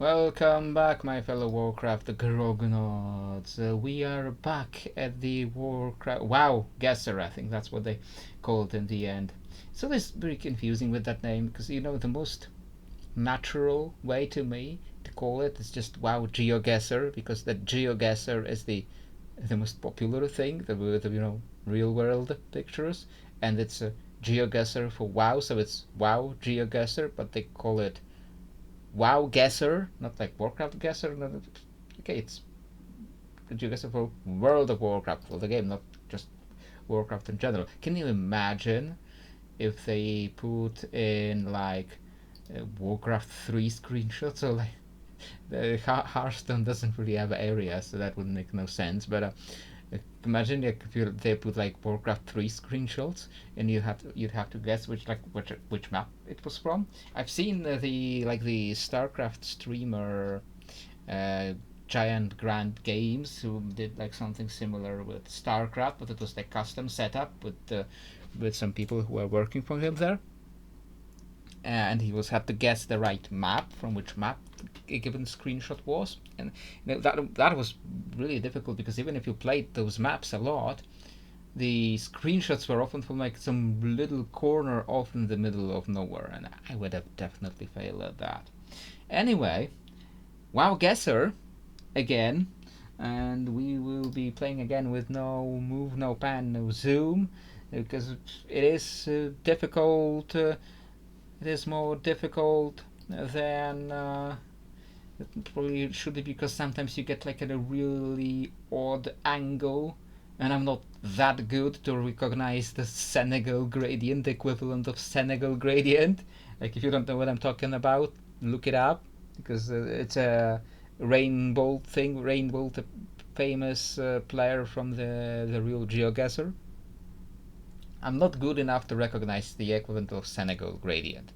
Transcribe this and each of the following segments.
Welcome back, my fellow Warcraft Grognards. We are back at the Warcraft WoW GeoGuessr, I think that's what they call it in the end. So it's very confusing with that name because the most natural way to me to call it is just WoW GeoGuessr because the GeoGuessr is the most popular thing, the real world pictures, and it's a GeoGuessr for WoW, so it's WoW GeoGuessr, but they call it WoWGuessr, not like Warcraft Guessr. No, okay, it's GeoGuessr for World of Warcraft, for the game, not just Warcraft in general. Can you imagine if they put in like Warcraft 3 screenshots? Or like the Hearthstone doesn't really have areas, so that would make no sense. But imagine if they put like Warcraft 3 screenshots, and you'd have to guess which map it was from. I've seen the StarCraft streamer uh, Giant Grand Games who did like something similar with StarCraft, but it was like custom setup with some people who were working for him there, and he was had to guess the right map from which map a given screenshot was, and that was really difficult because even if you played those maps a lot, the screenshots were often from like some little corner off in the middle of nowhere, and I would have definitely failed at that. Anyway, WoWGuessr again, and we will be playing again with no move, no pan, no zoom, because it is difficult. It is more difficult than probably should be because sometimes you get like at a really odd angle, and I'm not that good to recognize the Senegal gradient, the equivalent of Senegal gradient. Like if you don't know what I'm talking about, look it up because it's a Rainbow, the famous player from the real GeoGuessr. I'm not good enough to recognize the equivalent of Senegal gradient.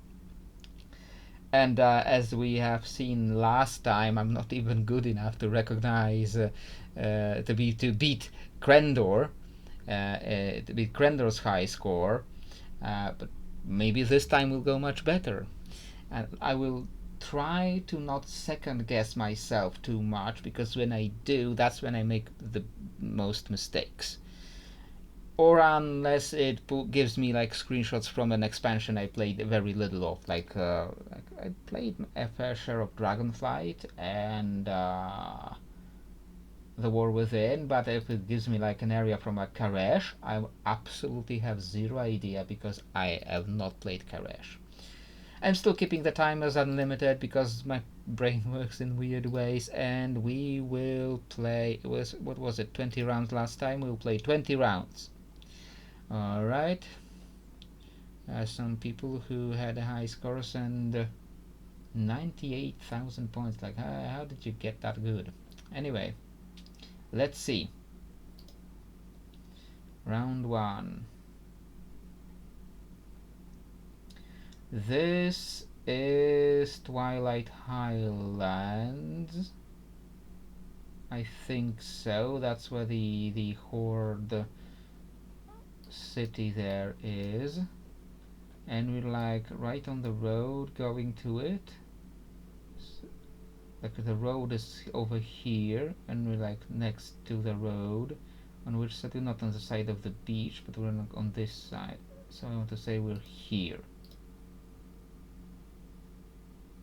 And as we have seen last time, I'm not even good enough to recognize to beat Krendor, to beat Krendor's high score. But maybe this time will go much better, and I will try to not second guess myself too much because when I do, that's when I make the most mistakes, or unless it gives me like screenshots from an expansion I played very little of, like I played a fair share of Dragonflight and The War Within, but if it gives me like an area from a Karesh, I absolutely have zero idea because I have not played Karesh. I'm still keeping the timers unlimited because my brain works in weird ways, and we will play. It was, what was it, 20 rounds last time? We'll play 20 rounds. Alright. Some people who had high scores and 98,000 points. Like, how did you get that good? Anyway, let's see. Round 1. This is Twilight Highlands. I think so. That's where the Horde city there is, and we're like right on the road going to it. Like the road is over here, and we're like next to the road, on which side? We're not on the side of the beach, but we're on this side. So I want to say we're here,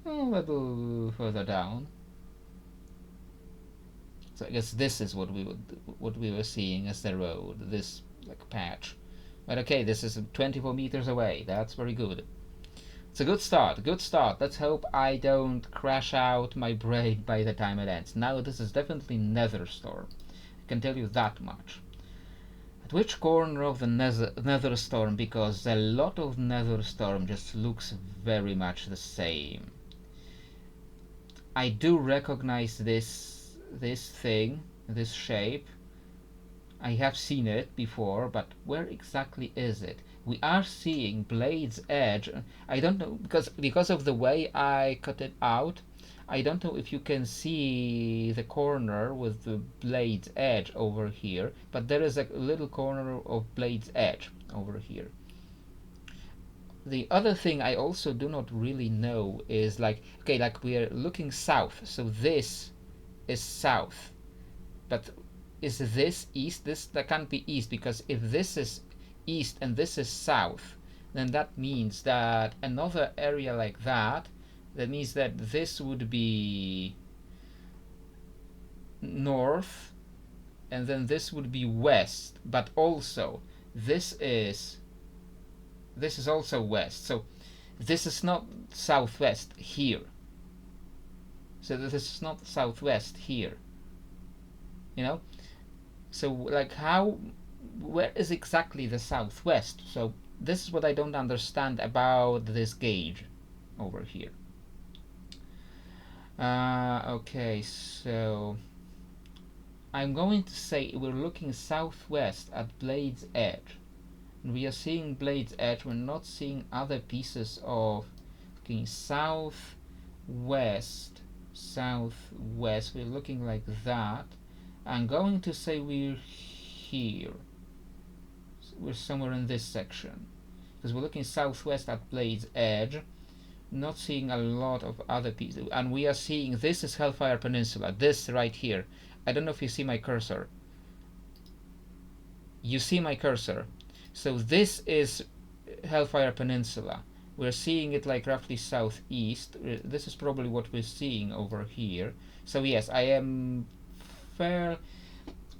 a little further down. So I guess this is what we were seeing as the road, this like patch. But okay, this is 24 meters away. That's very good. It's a good start. Good start. Let's hope I don't crash out my brain by the time it ends. Now this is definitely Netherstorm. I can tell you that much. At which corner of the Netherstorm? Because a lot of Netherstorm just looks very much the same. I do recognize this thing, this shape. I have seen it before, but where exactly is it? We are seeing Blade's Edge. I don't know, because of the way I cut it out, I don't know if you can see the corner with the Blade's Edge over here, but there is a little corner of Blade's Edge over here. The other thing I also do not really know is like, okay, like we are looking south, so this is south, but is this east? This, that can't be east, because if this is east and this is south, then that means that another area like that, that means that this would be north, and then this would be west, but also this is also west, so this is not southwest here, so this is not southwest here, you know. So like, how, where is exactly the southwest? So this is what I don't understand about this gauge over here. Okay, so I'm going to say we're looking southwest at Blade's Edge, and we are seeing Blade's Edge. We're not seeing other pieces of, okay, southwest, we're looking like that. I'm going to say we're here, we're somewhere in this section, because we're looking southwest at Blade's Edge, not seeing a lot of other pieces, and we are seeing, this is Hellfire Peninsula, this right here. I don't know if you see my cursor. You see my cursor. So this is Hellfire Peninsula. We're seeing it like roughly southeast. This is probably what we're seeing over here. So yes, I am fair.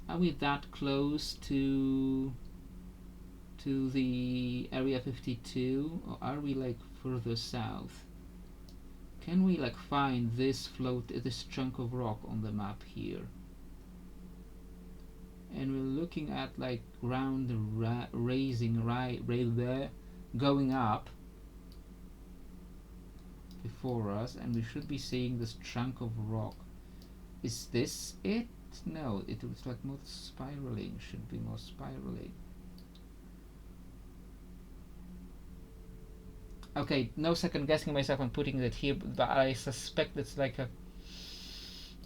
Are we that close to the Area 52, or are we like further south? Can we like find this chunk of rock on the map here? And we're looking at like ground raising right there, going up before us, and we should be seeing this chunk of rock. Is this it? No, it was like more spiraling. Should be more spiraling. Okay, no second guessing myself. I'm putting it here, but I suspect it's like a.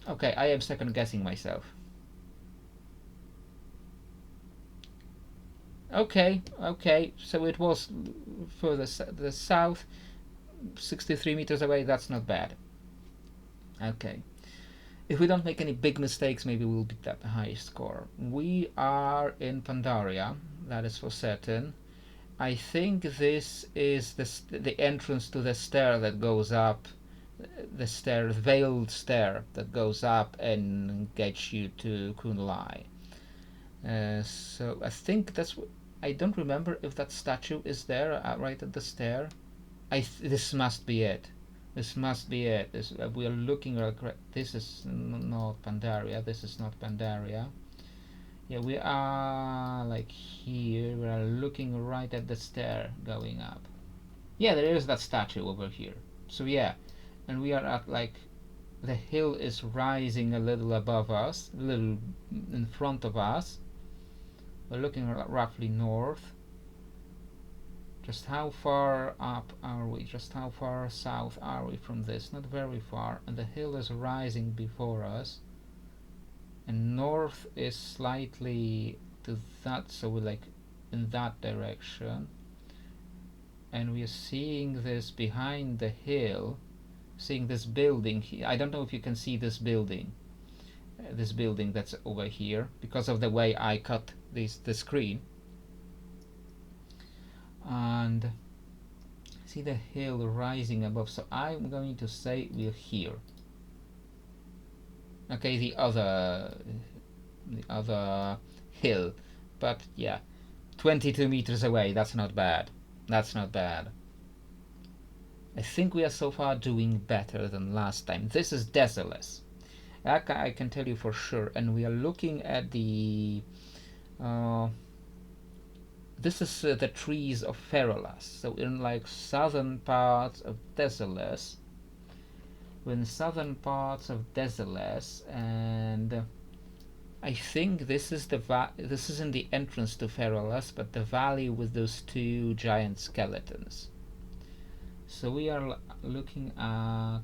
Okay, I am second guessing myself. Okay, so it was further the south, 63 meters away. That's not bad. Okay, if we don't make any big mistakes, maybe we'll beat that high score. We are in Pandaria, that is for certain. I think this is the entrance to the stair that goes up, the veiled stair that goes up and gets you to Kunlai. So I think that's. I don't remember if that statue is there right at the stair. This must be it. This must be it. We are looking. This is not Pandaria. This is not Pandaria. Yeah, we are like here. We are looking right at the stair going up. Yeah, there is that statue over here. So yeah, and we are at like, the hill is rising a little above us, a little in front of us. We're looking roughly north. Just how far up are we? Just how far south are we from this? Not very far. And the hill is rising before us. And north is slightly to that, so we're like in that direction. And we are seeing this behind the hill, seeing this building here. I don't know if you can see this building. This building that's over here, because of the way I cut the screen. And see the hill rising above, so I'm going to say we're here. Okay, the other hill, but yeah, 22 meters away. That's not bad. That's not bad. I think we are so far doing better than last time. This is Desolus, that I can tell you for sure. And we are looking at the this is the trees of Ferolas. So in like southern parts of Desolus, we're in southern parts of Desolus, and I think this is this isn't the entrance to Ferolas, but the valley with those two giant skeletons. So we are looking at.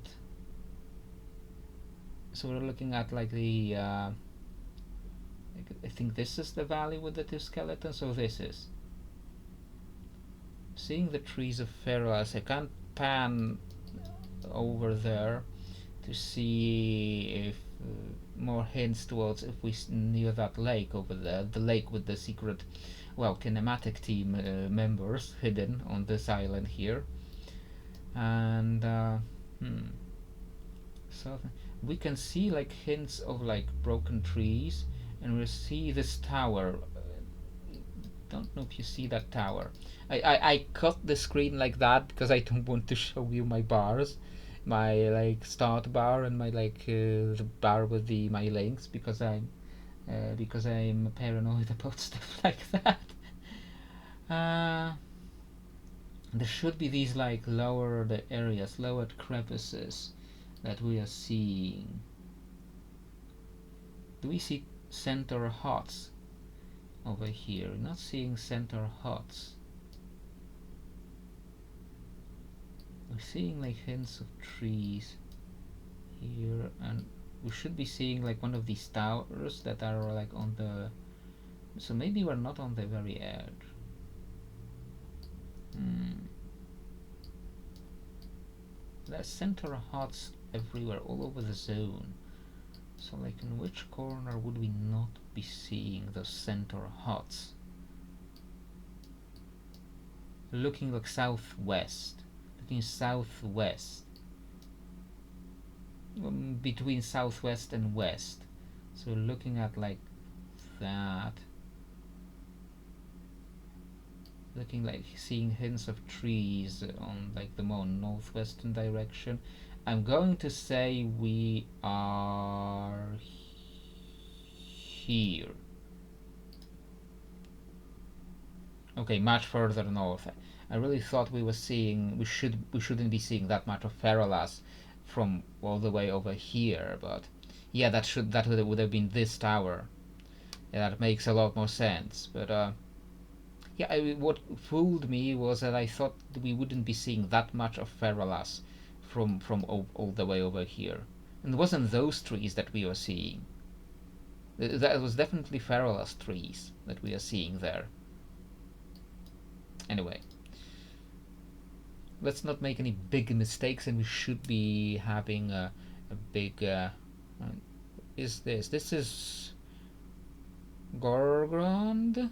So we're looking at like the. I think this is the valley with the two skeletons. So this is. seeing the trees of Feroz. I can't pan over there to see if more hints towards if we near that lake over there, the lake with the secret, well, kinematic team members hidden on this island here. And so we can see like hints of like broken trees, and we see this tower. Don't know if you see that tower. I cut the screen like that because I don't want to show you my bars, my like start bar and my like the bar with the my links, because I'm paranoid about stuff like that. Uh, there should be these like lowered areas, lowered crevices that we are seeing. Do we see center huts over here? We're not seeing center huts. We're seeing like hints of trees here, and we should be seeing like one of these towers that are like on the, so maybe we're not on the very edge. There's center huts everywhere, all over the zone. So like in which corner would we not be seeing those center huts? Looking like southwest, looking southwest, between southwest and west. So looking at like that, looking like seeing hints of trees on like the more northwestern direction. I'm going to say we are here. Okay, much further north. I really thought we shouldn't be seeing that much of Feralas from all the way over here, but yeah, that would have been this tower. Yeah, that makes a lot more sense. But yeah, what fooled me was that I thought we wouldn't be seeing that much of Feralas from all the way over here, and it wasn't those trees that we were seeing. That was definitely Feralas trees that we are seeing there. Anyway, let's not make any big mistakes, and we should be having a big this is Gorgrond.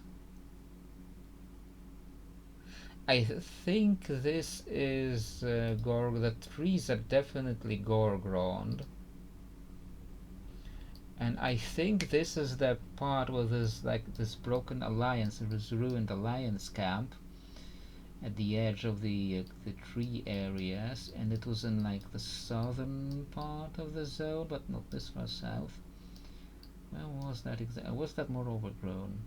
I think this is the trees are definitely Gorgrond, and I think this is the part where there's like this broken alliance, this ruined alliance camp at the edge of the tree areas, and it was in like the southern part of the zone, but not this far south. Where was that exactly? Was that more overgrown?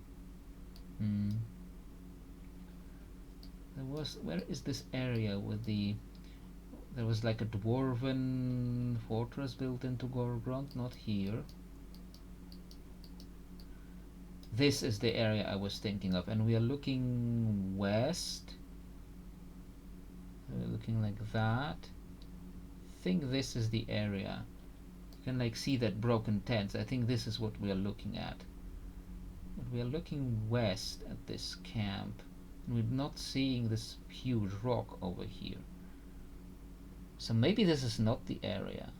Where is this area with there was like a dwarven fortress built into Gorgrond? Not here. This is the area I was thinking of, and we are looking west. We're looking like that. I think this is the area. You can like see that broken tents. I think this is what we are looking at. But we are looking west at this camp, and we're not seeing this huge rock over here. So maybe this is not the area.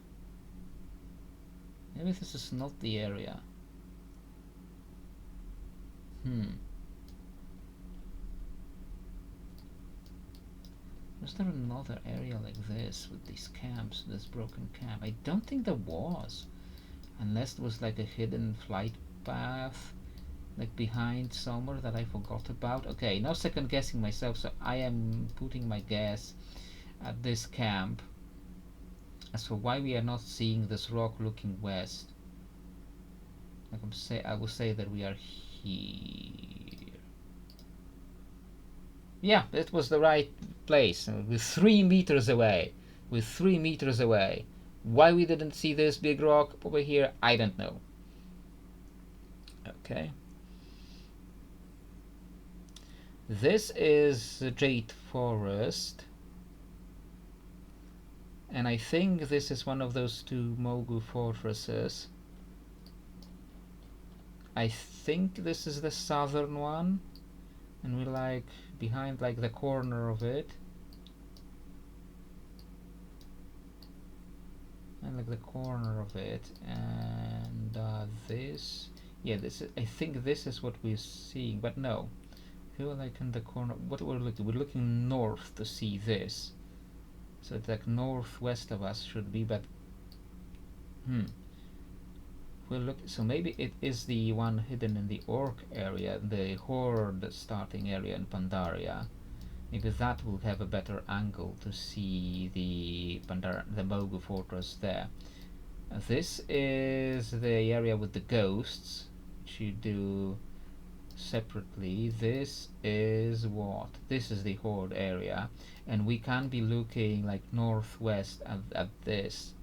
Maybe this is not the area. Was there another area like this with these camps, this broken camp? I don't think there was, unless there was like a hidden flight path like behind somewhere that I forgot about. Okay, now second guessing myself, so I am putting my guess at this camp. As for why we are not seeing this rock looking west, I will say that we are here. Yeah, it was the right place. We're 3 meters away. We're 3 meters away. Why we didn't see this big rock over here, I don't know. Okay. This is the Jade Forest. And I think this is one of those two Mogu fortresses. I think this is the southern one. and we're like behind like the corner of it, and like the corner of it, and this, yeah, this is, I think this is what we're seeing, but no, we were like in the corner. What we're looking north to see this, so it's like northwest of us should be, but we'll look. So maybe it is the one hidden in the Orc area, the Horde starting area in Pandaria. Maybe that will have a better angle to see the Mogu fortress there. This is the area with the ghosts, which you do separately. This is what? This is the Horde area, and we can be looking like northwest at this.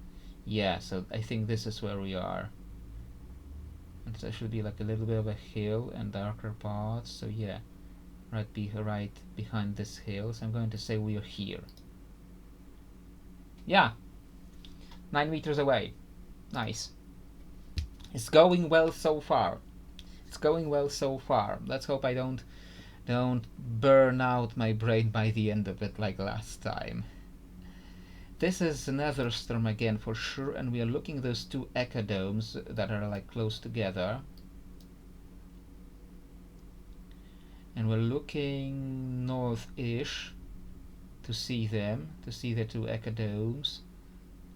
Yeah, so I think this is where we are. And there should be like a little bit of a hill and darker parts, so yeah, right behind this hill. So I'm going to say we are here. Yeah, 9 meters away. Nice. It's going well so far. It's going well so far. Let's hope I don't burn out my brain by the end of it like last time. This is another storm again for sure, and we are looking at those two echodomes that are like close together. And we're looking north-ish to see them, to see the two echodomes.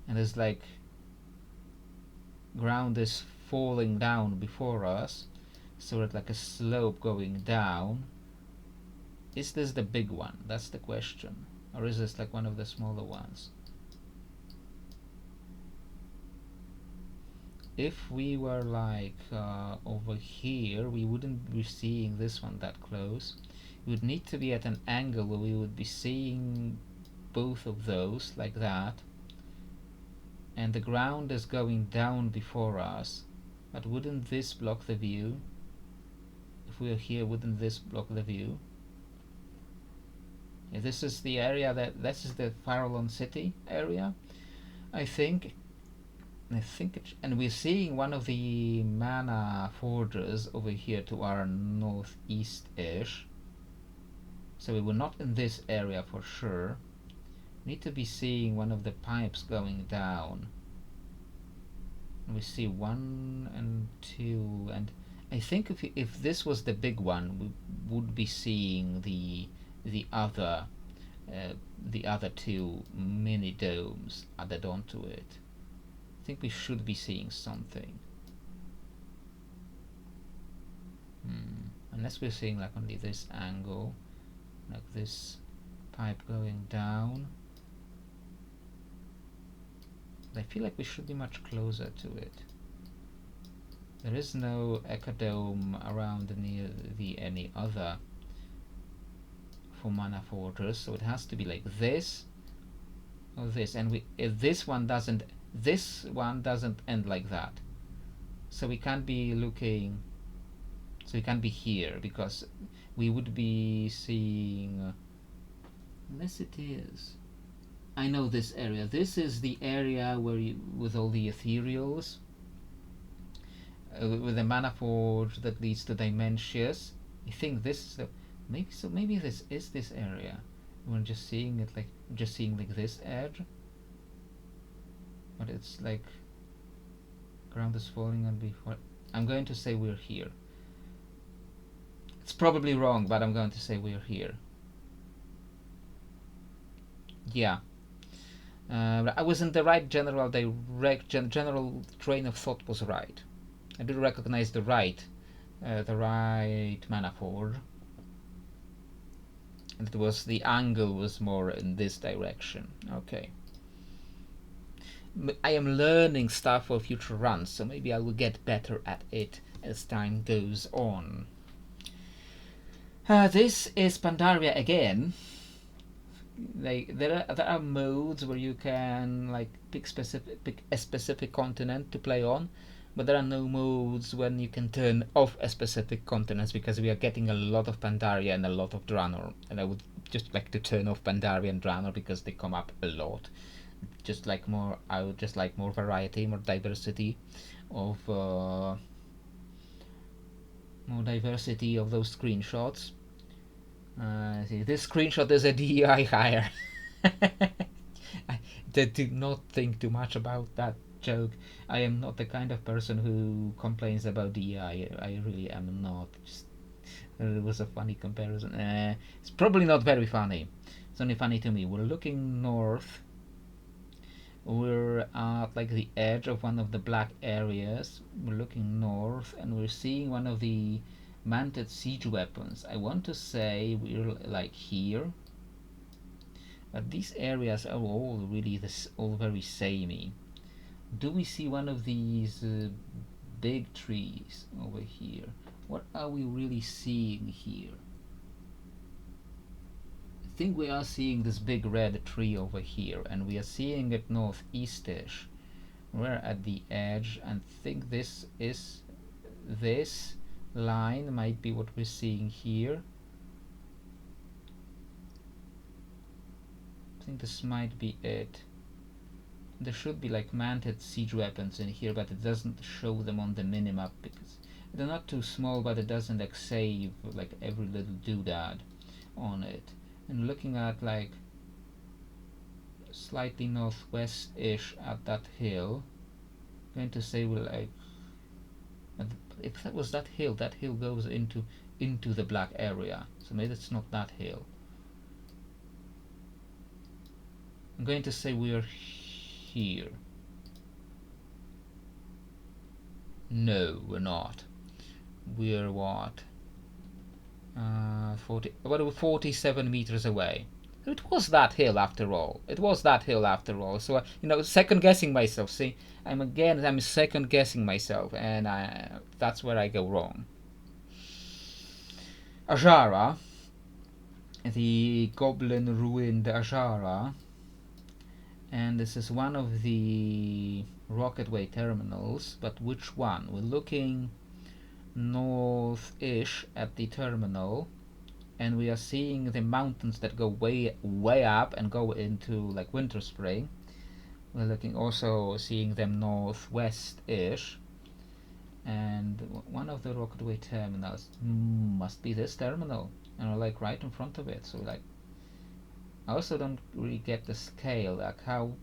And there's like ground is falling down before us, so it's like a slope going down. Is this the big one? That's the question. Or is this like one of the smaller ones? If we were like over here, we wouldn't be seeing this one that close. We would need to be at an angle where we would be seeing both of those like that, and the ground is going down before us. But wouldn't this block the view? If we are here, wouldn't this block the view? Yeah, this is the area this is the Farallon City area, I think. And we're seeing one of the mana forges over here to our northeast-ish. So we were not in this area for sure. Need to be seeing one of the pipes going down. And we see 1 and 2, and I think if this was the big one, we would be seeing the other two mini domes added onto it. I think we should be seeing something. Unless we're seeing like only this angle, like this pipe going down. I feel like we should be much closer to it. There is no ecodome around any other for mana fortress, so it has to be like this or this. And if this one doesn't end like that, so we can't be looking. So we can't be here because we would be seeing. Unless it is. I know this area. This is the area where with all the ethereals, with the mana forge that leads to Dimensius. I think this is the maybe this is this area. We're just seeing it like this edge, but it's like ground is falling on before. I'm going to say we're here. It's probably wrong, but I'm going to say we're here. Yeah. I was in the right general train of thought was right. I did recognize the right mana forge, and it was the angle was more in this direction. Okay. I am learning stuff for future runs, so maybe I will get better at it as time goes on. This is Pandaria again. Like there are modes where you can like pick a specific continent to play on, but there are no modes when you can turn off a specific continent, because we are getting a lot of Pandaria and a lot of Draenor, and I would just like to turn off Pandaria and Draenor because they come up a lot. I would just like more variety, more diversity of those screenshots. See, this screenshot is a DEI hire. I did not think too much about that joke. I am not the kind of person who complains about DEI. I really am not. Just, it was a funny comparison. It's probably not very funny. It's only funny to me. We're looking north. We're at like the edge of one of the black areas. We're looking north and we're seeing one of the mounted siege weapons. I want to say we're like here, but these areas are all really all very samey. Do we see one of these big trees over here? What are we really seeing here? I think we are seeing this big red tree over here, and we are seeing it northeastish. We're at the edge, and think this line might be what we're seeing here. I think this might be it. There should be like mounted siege weapons in here, but it doesn't show them on the minimap because they're not too small, but it doesn't like save like every little doodad on it. And looking at like slightly northwest-ish at that hill, I'm going to say we're like, if that was that hill goes into the black area, so maybe it's not that hill. I'm going to say we're here. No, we're not. We're what? 47 meters away. It was that hill after all. It was that hill after all. So second guessing myself. See, I'm second guessing myself, and that's where I go wrong. Ajara, the goblin ruined Ajara, and this is one of the Rocketway terminals. But which one? We're looking north-ish at the terminal, and we are seeing the mountains that go way up and go into like Winter Spring. We're looking also seeing them northwest-ish, and one of the Rocketway terminals must be this terminal, and we're like right in front of it. So like, I also don't really get the scale, like how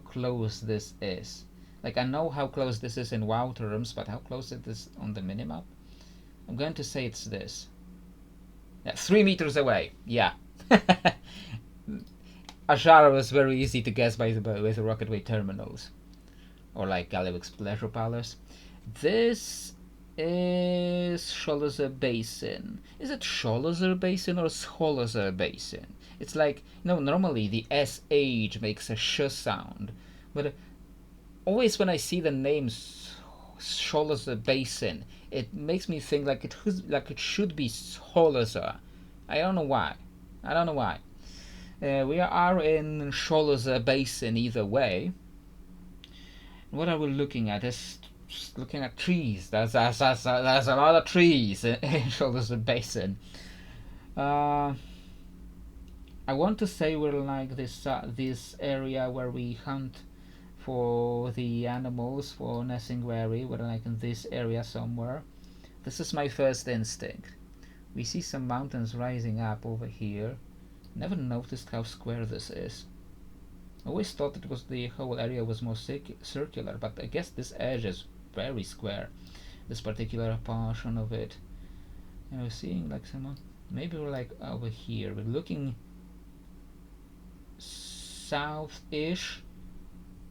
close this is. Like, I know how close this is in WoW terms, but how close it is on the minimap? I'm going to say it's this. Yeah, 3 meters away. Yeah. Ajara was very easy to guess with the Rocketway terminals. Or like Galliwix's Pleasure Palace. This is Sholazar Basin. Is it Sholazar Basin or Scholazar Basin? It's like, normally the SH makes a sh sound, but always when I see the name Sholazar Basin, it makes me think like it should be Scholazar. I don't know why. We are in Sholazar Basin either way. What are we looking at? Just looking at trees. There's a lot of trees in Sholazar Basin. I want to say we're like this area where we hunt for the animals for Nessingwary. We're like in this area somewhere. This is my first instinct. We see some mountains rising up over here. Never noticed how square this is. I always thought it was the whole area was more circular, but I guess this edge is very square. This particular portion of it. And we're seeing like someone. Maybe we're like over here. We're looking south-ish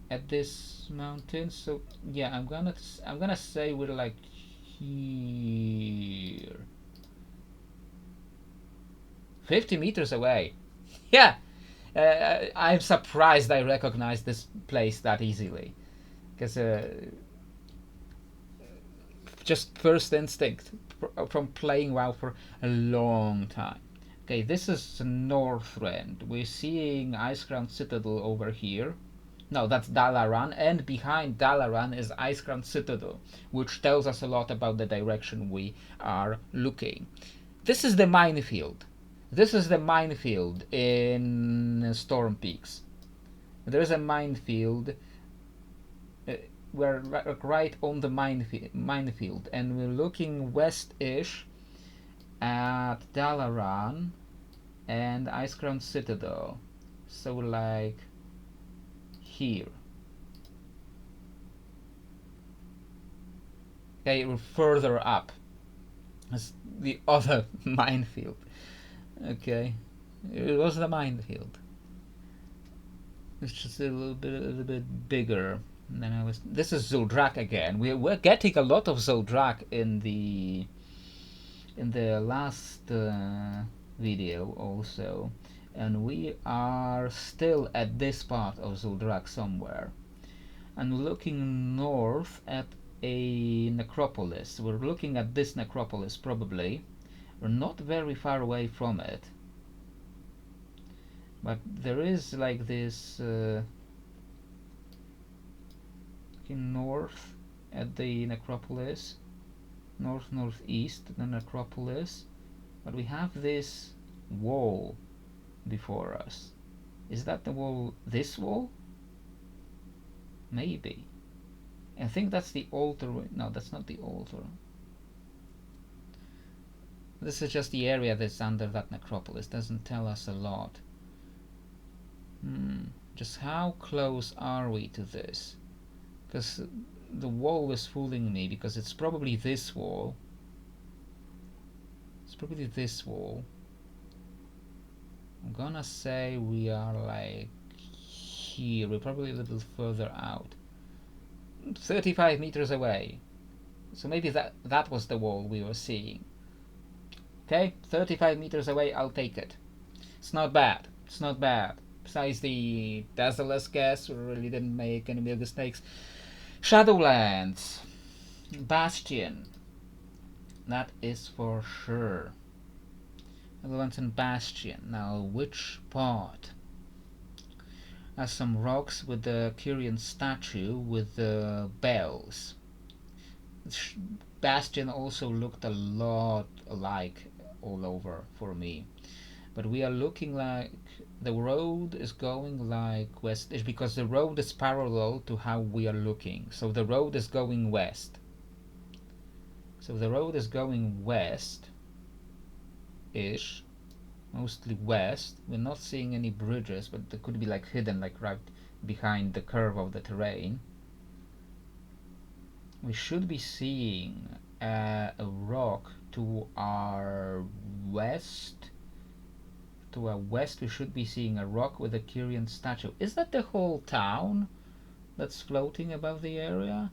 at this mountain. So yeah, I'm gonna say we're like here. 50 meters away. Yeah. I'm surprised I recognize this place that easily, because just first instinct from playing WoW for a long time. Okay, this is Northrend. We're seeing Icecrown Citadel over here. No, that's Dalaran, and behind Dalaran is Icecrown Citadel, which tells us a lot about the direction we are looking. This is the minefield. This is the minefield in Storm Peaks. There is a minefield. We're right on the minefield, and we're looking west-ish at Dalaran and Ice Crown Citadel. So like here. Okay, we're further up. That's the other minefield. Okay, it was the minefield. It's just a little bit bigger than I was. This is Zul'drak again. We're getting a lot of Zul'drak in the last video also, and we are still at this part of Zul'drak somewhere, and looking north at a necropolis. We're looking at this necropolis probably. We're not very far away from it, but there is like this looking north at the necropolis, northeast the necropolis, but we have this wall before us. Is that the wall? This wall? Maybe. I think that's the altar. No, that's not the altar. This is just the area that's under that necropolis. Doesn't tell us a lot. Just how close are we to this? Because the wall was fooling me, because it's probably this wall. It's probably this wall. I'm gonna say we are like here. We're probably a little further out. 35 meters away. So maybe that was the wall we were seeing. Okay, 35 meters away, I'll take it. It's not bad. It's not bad. Besides the Dazzler's guess, we really didn't make any real mistakes. Shadowlands. Bastion. That is for sure. Shadowlands and Bastion. Now, which part? Has some rocks with the Kyrian statue with the bells. Bastion also looked a lot alike all over for me, but we are looking like the road is going like west, because the road is parallel to how we are looking. So the road is going west. So the road is going west-ish, mostly west. We're not seeing any bridges, but they could be like hidden, like right behind the curve of the terrain. We should be seeing a rock to our west. To our west, we should be seeing a rock with a Kyrian statue. Is that the whole town that's floating above the area?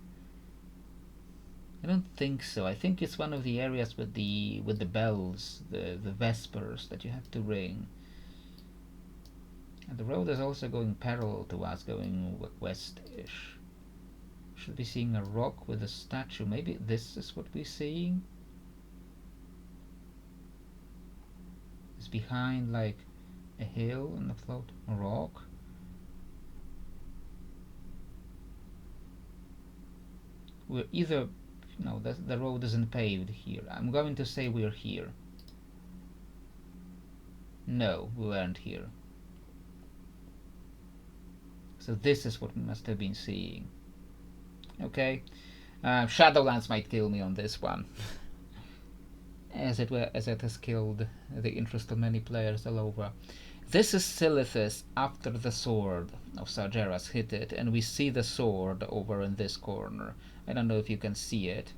I don't think so. I think it's one of the areas with the bells, the vespers that you have to ring. And the road is also going parallel to us, going west-ish. Should be seeing a rock with a statue. Maybe this is what we're seeing. It's behind like a hill and a floating rock. We're either... No, the road isn't paved here. I'm going to say we're here. No, we weren't here. So this is what we must have been seeing. Okay, Shadowlands might kill me on this one, as it has killed the interest of many players all over. This is Silithus after the sword of Sargeras hit it, and we see the sword over in this corner. I don't know if you can see it.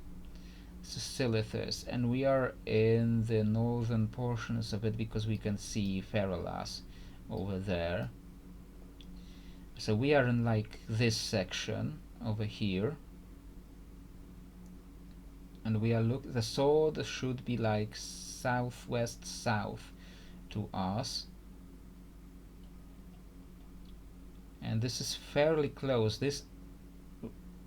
This is Silithus, and we are in the northern portions of it because we can see Feralas over there. So we are in like this section over here, and we are the sword should be like southwest south to us, and this is fairly close. This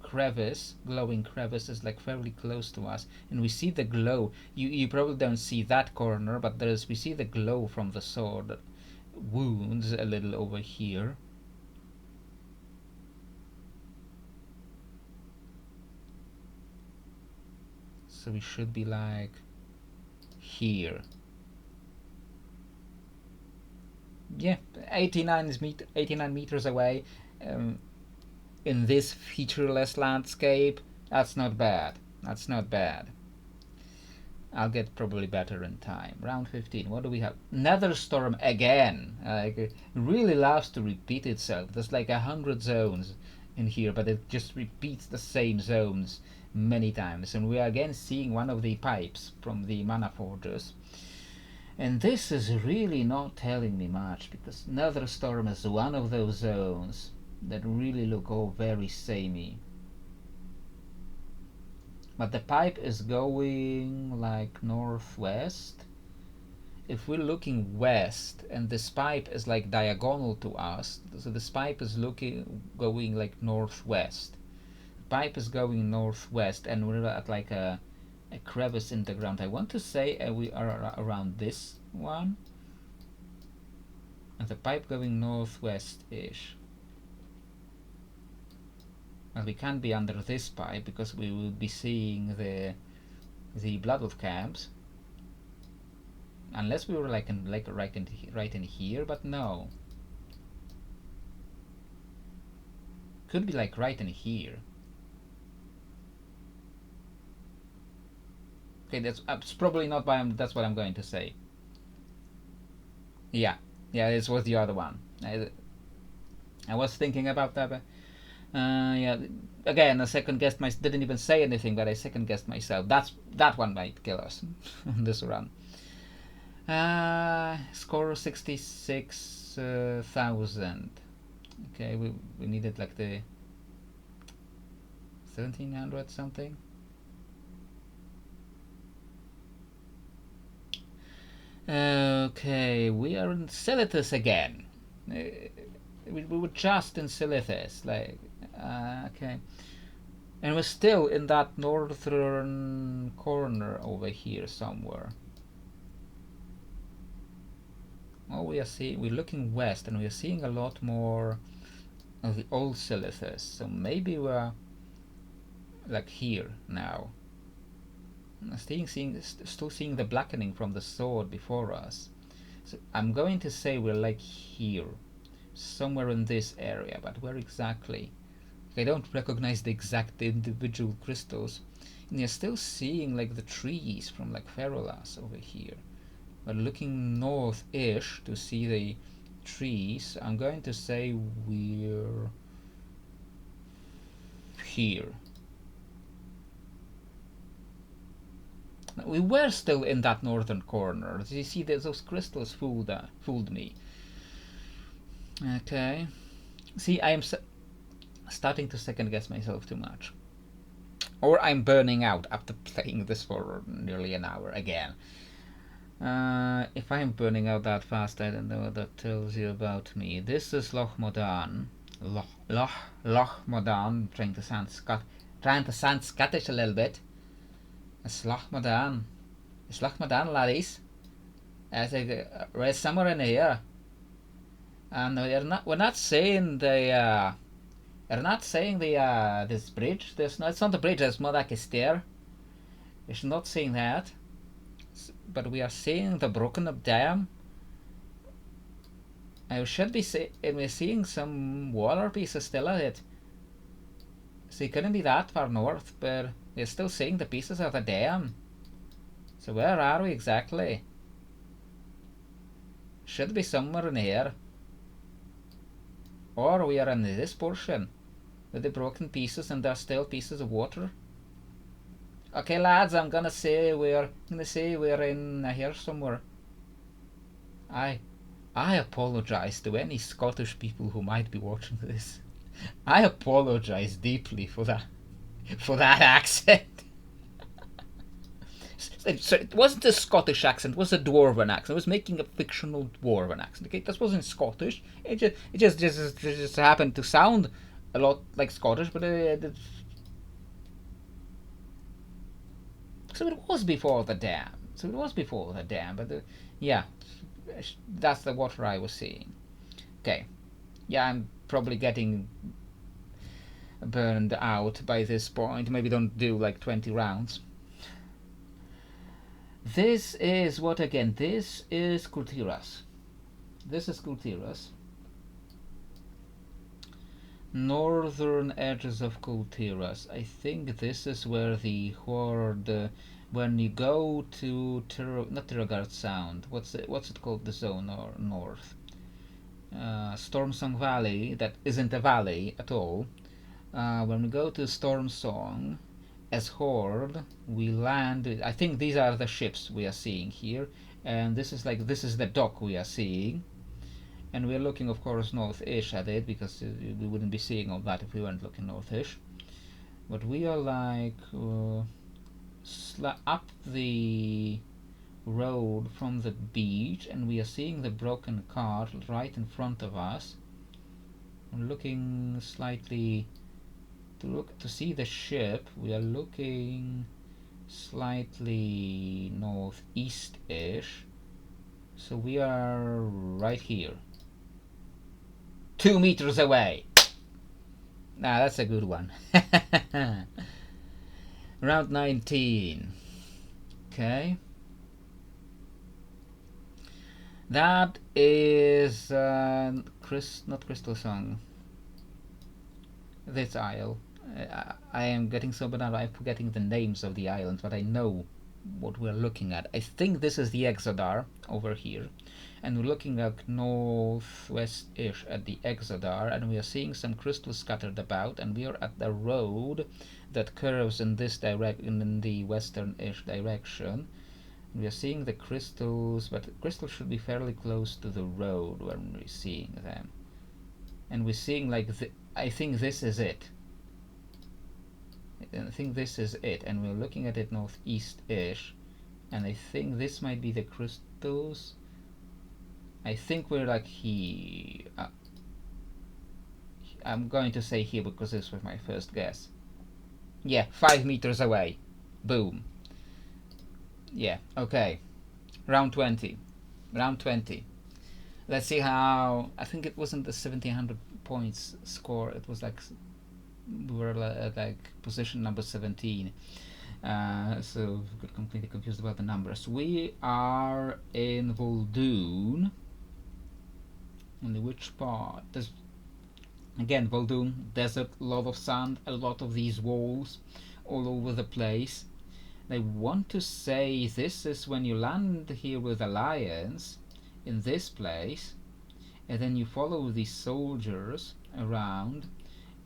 crevice, glowing crevice, is like fairly close to us, and we see the glow. You probably don't see that corner, but we see the glow from the sword wounds a little over here. So we should be like here. Yeah, 89 meters away. In this featureless landscape, that's not bad. That's not bad. I'll get probably better in time. Round 15. What do we have? Nether storm again. Like it really loves to repeat itself. There's like 100 zones in here, but it just repeats the same zones many times. And we are again seeing one of the pipes from the mana forges. And this is really not telling me much, because Nether storm is one of those zones that really look all very samey. But the pipe is going like northwest. If we're looking west and this pipe is like diagonal to us, so this pipe is going like northwest. The pipe is going northwest and we're at like a crevice in the ground. I want to say we are around this one. And the pipe going northwest-ish. Well, we can't be under this pipe because we will be seeing the Blood of camps, unless we were like right in here, but no, could be like right in here. Okay, that's probably not why that's what I'm going to say. Yeah, this was the other one. I was thinking about that. Yeah, again, I second guessed didn't even say anything, but I second guessed myself. That one might kill us on this run. Score 66,000. Okay, we needed like the 1700 something. Okay, we are in Silithus again. We were just in Silithus, like, okay. And we're still in that northern corner over here somewhere. Oh, we're looking west, and we're seeing a lot more of the old Silithus. So maybe we're like here now. Still seeing the blackening from the sword before us. So I'm going to say we're like here, somewhere in this area, but where exactly? I don't recognize the exact individual crystals. And you're still seeing like the trees from like Ferolas over here. But looking north-ish to see the trees, I'm going to say we're here. We were still in that northern corner. You see, those crystals fooled me. Okay. See, I am starting to second guess myself too much. Or I'm burning out after playing this for nearly an hour again. If I'm burning out that fast, I don't know what that tells you about me. This is Loch Modan. Loch Modan. Trying to sound Scottish a little bit. It's Loch Modan. It's Loch Modan, laddies. I think right somewhere in here. And we're not saying the we're not saying the this bridge. It's not a bridge. It's more like a stair. It's not saying that. But we are seeing the broken up dam. I should be we're seeing some water pieces still at it. So it couldn't be that far north, but we're still seeing the pieces of the dam. So where are we exactly? Should be somewhere in here. Or we are in this portion with the broken pieces and there's still pieces of water. Okay, lads, I'm gonna say we're in here somewhere. I apologize to any Scottish people who might be watching this. I apologize deeply for that accent. So it wasn't a Scottish accent; it was a dwarven accent. I was making a fictional dwarven accent. Okay, this wasn't Scottish. It just happened to sound a lot like Scottish, but so it was before the dam. But yeah, that's the water I was seeing. Okay, yeah, I'm probably getting burned out by this point. Maybe don't do like 20 rounds. This is what again? This is Kultiras. Northern edges of Kultiras. I think this is where the Horde when you go to not Tiragard Sound, what's it called, the zone or north? Stormsong Valley, that isn't a valley at all. When we go to Stormsong, as Horde, we land. I think these are the ships we are seeing here, and this is the dock we are seeing, and we're looking, of course, north-ish at it, because we wouldn't be seeing all that if we weren't looking north-ish. But we are like up the road from the beach, and we are seeing the broken cart right in front of us. We're looking slightly to see the ship. We are looking slightly northeast-ish, so we are right here, 2 meters away. Nah, that's a good one. Round 19. Okay. That is not Crystal Song. This isle. I am getting so bad I'm forgetting the names of the islands, but I know what we're looking at. I think this is the Exodar over here, and we're looking at northwest-ish at the Exodar, and we are seeing some crystals scattered about, and we are at the road that curves in this direction, in the western-ish direction. We are seeing the crystals, but the crystals should be fairly close to the road when we're seeing them. And we're seeing like I think this is it. I think this is it, and we're looking at it northeast-ish, and I think this might be the crystals. I think we're like here. I'm going to say here because this was my first guess. Yeah, 5 meters away. Boom. Yeah, okay. Round 20. Round 20. Let's see how. I think it wasn't the 1700 points score. It was like we were at like position number 17. So we got completely confused about the numbers. We are in Voldoon. And which part? There's again Voldoon, desert, a lot of sand, a lot of these walls all over the place. I want to say this is when you land here with Alliance in this place, and then you follow these soldiers around,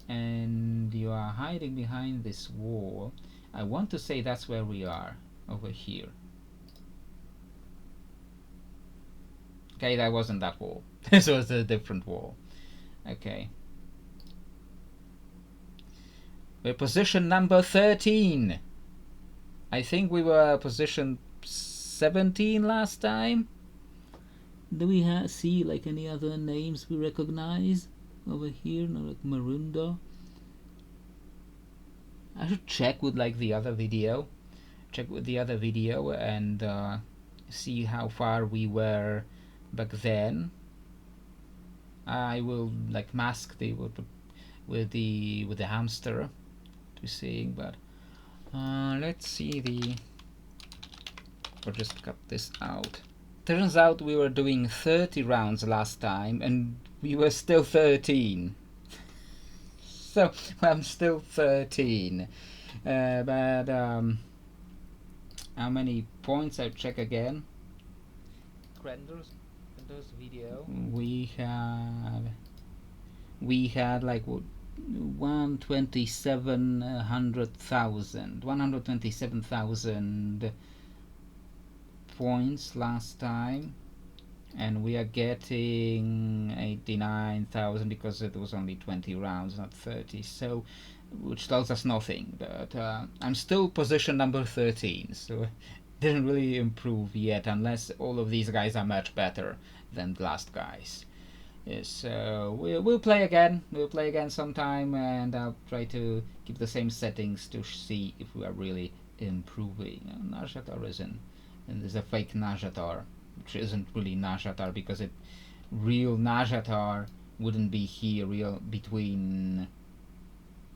and you are hiding behind this wall. I want to say that's where we are, over here. Okay, that wasn't that wall. This was a different wall. Okay. We're position number 13. I think we were position 17 last time. Do we see like any other names we recognize over here? No, like Marunda. I should check with like the other video. Check with the other video and see how far we were back then. I will like mask the with the hamster to be seeing, but let's see or just cut this out. Turns out we were doing 30 rounds last time and we were still 13. So I'm still 13. But how many points? I'll check again. Render's video. We had like 127,000 points last time, and we are getting 89,000 because it was only 20 rounds, not 30. So, which tells us nothing. But I'm still position number 13, so it didn't really improve yet, unless all of these guys are much better than the last guys. So we'll play again. We'll play again sometime, and I'll try to keep the same settings to see if we are really improving. Najatar isn't, and there's a fake Najatar, which isn't really Najatar because real Najatar wouldn't be here. Real between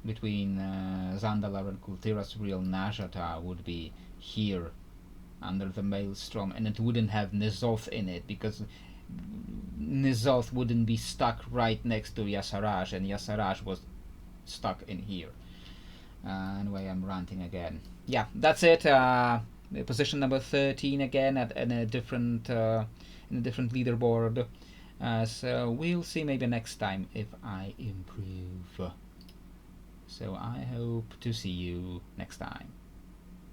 Zandalar and Kultira's real Najatar would be here under the Maelstrom, and it wouldn't have Nizoth in it because Nizoth wouldn't be stuck right next to Yasaraj, and Yasaraj was stuck in here. Anyway, I'm ranting again. Yeah, that's it. position number 13 again in a different leaderboard. So we'll see maybe next time if I improve. So I hope to see you next time.